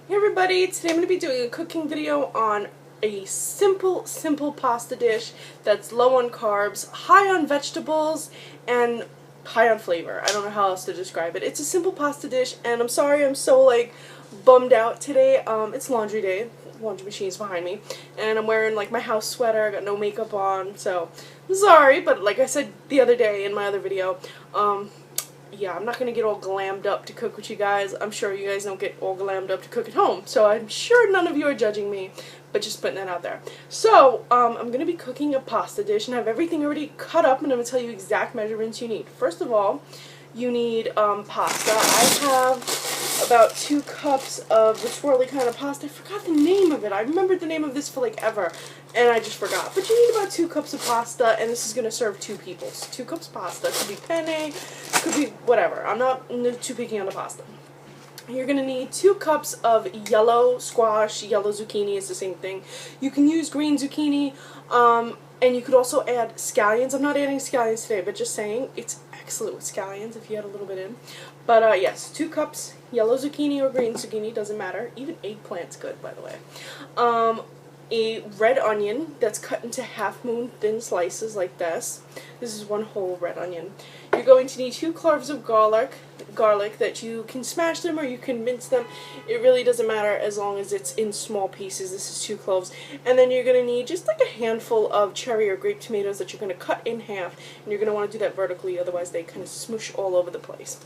Hey everybody, today I'm going to be doing a cooking video on a simple pasta dish that's low on carbs, high on vegetables, and high on flavor. I don't know how else to describe it. It's a simple pasta dish, and I'm sorry I'm so bummed out today. It's laundry day. Laundry machine's behind me, and I'm wearing my house sweater. I got no makeup on, so I'm sorry, but like I said the other day in my other video, yeah, I'm not going to get all glammed up to cook with you guys. I'm sure you guys don't get all glammed up to cook at home, so I'm sure none of you are judging me, but just putting that out there. So, I'm going to be cooking a pasta dish, and I have everything already cut up, and I'm going to tell you exact measurements you need. First of all, you need pasta. I have about 2 cups of the swirly kind of pasta. I forgot the name of it. I remembered the name of this for ever, and I just forgot. But you need about 2 cups of pasta, and this is going to serve 2 people. So 2 cups of pasta. It could be penne, could be whatever. I'm not too picky on the pasta. You're going to need 2 cups of yellow squash. Yellow zucchini is the same thing. You can use green zucchini, and you could also add scallions. I'm not adding scallions today, but just saying, it's excellent with scallions if you add a little bit in. But yes, 2 cups, yellow zucchini or green zucchini, doesn't matter. Even eggplant's good, by the way. A red onion that's cut into half-moon thin slices like this. This is 1 whole red onion. You're going to need 2 cloves of garlic that you can smash them or you can mince them. It really doesn't matter as long as it's in small pieces. This is 2 cloves. And then you're going to need just a handful of cherry or grape tomatoes that you're going to cut in half. And you're going to want to do that vertically, otherwise they kind of smoosh all over the place.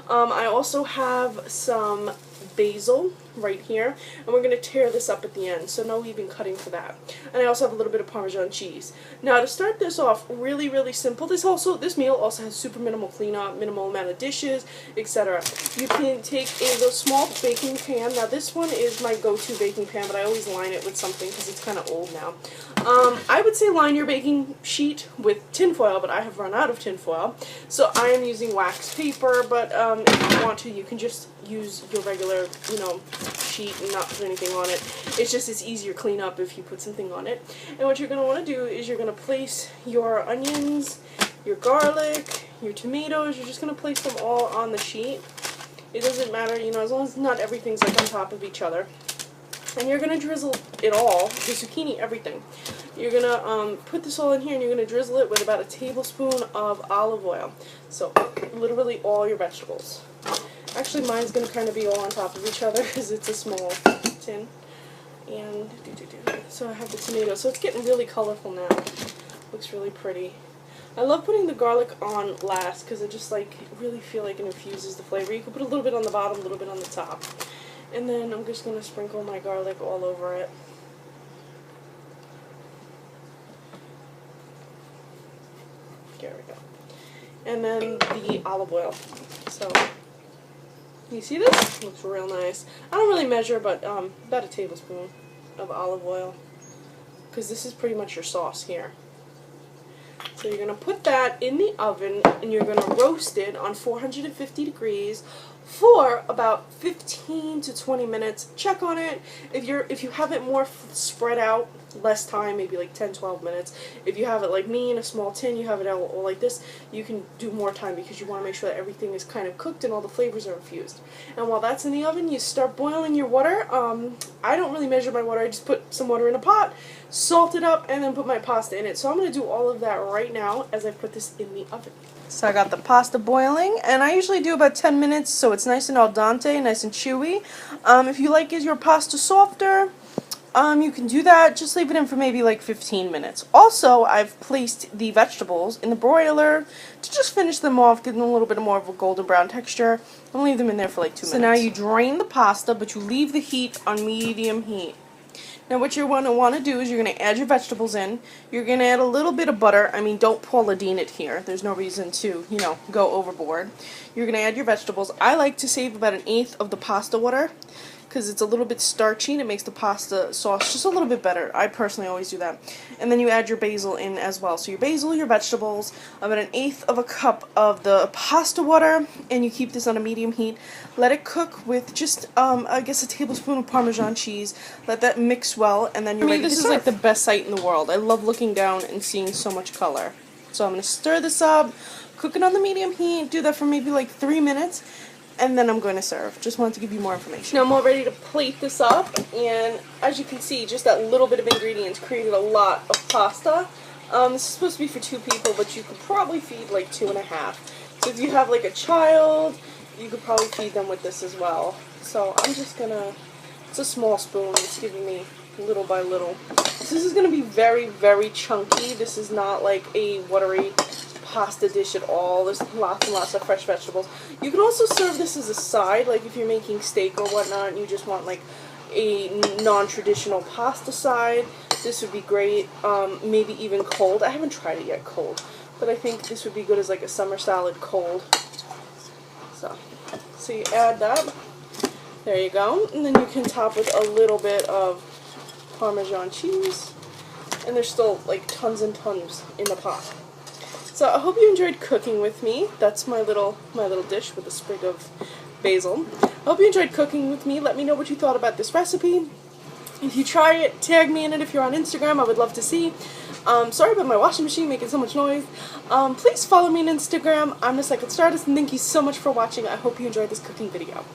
I also have some basil right here, and we're going to tear this up at the end, so no even cutting for that. And I also have a little bit of Parmesan cheese. Now to start this off, really simple. This meal also has super minimal cleanup, minimal amount of dishes, etc. You can take a little small baking pan. Now this one is my go-to baking pan, but I always line it with something because it's kind of old now. I would say line your baking sheet with tin foil, but I have run out of tin foil, so I am using wax paper. But if you want to, you can just use your regular, sheet and not put anything on it. It's easier cleanup if you put something on it. And what you're going to want to do is you're going to place your onions, your garlic, your tomatoes. You're just going to place them all on the sheet. It doesn't matter, as long as not everything's on top of each other. And you're going to drizzle it all, the zucchini, everything. You're going to put this all in here, and you're going to drizzle it with about a tablespoon of olive oil. So literally all your vegetables. Actually, mine's going to kind of be all on top of each other because it's a small tin. And so I have the tomato. So it's getting really colorful now. Looks really pretty. I love putting the garlic on last because I just really feel like it infuses the flavor. You can put a little bit on the bottom, a little bit on the top. And then I'm just going to sprinkle my garlic all over it. There we go. And then the olive oil. So, you see this? Looks real nice. I don't really measure, but about a tablespoon of olive oil. Because this is pretty much your sauce here. So you're going to put that in the oven, and you're going to roast it on 450 degrees for about 15 to 20 minutes. Check on it. If you have it more spread out, less time, maybe 10-12 minutes. If you have it like me in a small tin, you have it all like this, you can do more time because you want to make sure that everything is kind of cooked and all the flavors are infused. And while that's in the oven, you start boiling your water. I don't really measure my water. I just put some water in a pot, salt it up, and then put my pasta in it. So I'm going to do all of that right now as I put this in the oven. So I got the pasta boiling, and I usually do about 10 minutes, so it's nice and al dente, nice and chewy. If you like your pasta softer, you can do that. Just leave it in for maybe 15 minutes. Also, I've placed the vegetables in the broiler to just finish them off, give them a little bit more of a golden brown texture, and leave them in there for 2 minutes. So now you drain the pasta, but you leave the heat on medium heat. Now what you're going to want to do is you're going to add your vegetables in. You're going to add a little bit of butter. I mean, don't Paula Deen it here. There's no reason to, go overboard. You're going to add your vegetables. I like to save about 1/8 of the pasta water because it's a little bit starchy and it makes the pasta sauce just a little bit better. I personally always do that. And then you add your basil in as well. So your basil, your vegetables, about 1/8 of a cup of the pasta water, and you keep this on a medium heat. Let it cook with just, I guess, a tablespoon of Parmesan cheese. Let that mix well, and then you're ready to serve. This is like the best sight in the world. I love looking down and seeing so much color. So I'm going to stir this up, cook it on the medium heat, do that for maybe 3 minutes. and then I'm going to serve. Just wanted to give you more information. Now I'm all ready to plate this up, and as you can see, just that little bit of ingredients created a lot of pasta. This is supposed to be for 2 people, but you could probably feed like 2.5. So if you have like a child, you could probably feed them with this as well. So I'm just gonna, it's a small spoon, it's giving me little by little. So this is gonna be very, very chunky. This is not like a watery pasta dish at all. There's lots and lots of fresh vegetables. You can also serve this as a side, like if you're making steak or whatnot and you just want like a non-traditional pasta side. This would be great. Maybe even cold. I haven't tried it yet cold, but I think this would be good as like a summer salad cold. So you add that. There you go. And then you can top with a little bit of Parmesan cheese. And there's still like tons and tons in the pot. So I hope you enjoyed cooking with me. That's my little dish with a sprig of basil. I hope you enjoyed cooking with me. Let me know what you thought about this recipe. If you try it, tag me in it if you're on Instagram. I would love to see. Sorry about my washing machine making so much noise. Please follow me on Instagram. I'm Miss Second Stardust, and thank you so much for watching. I hope you enjoyed this cooking video.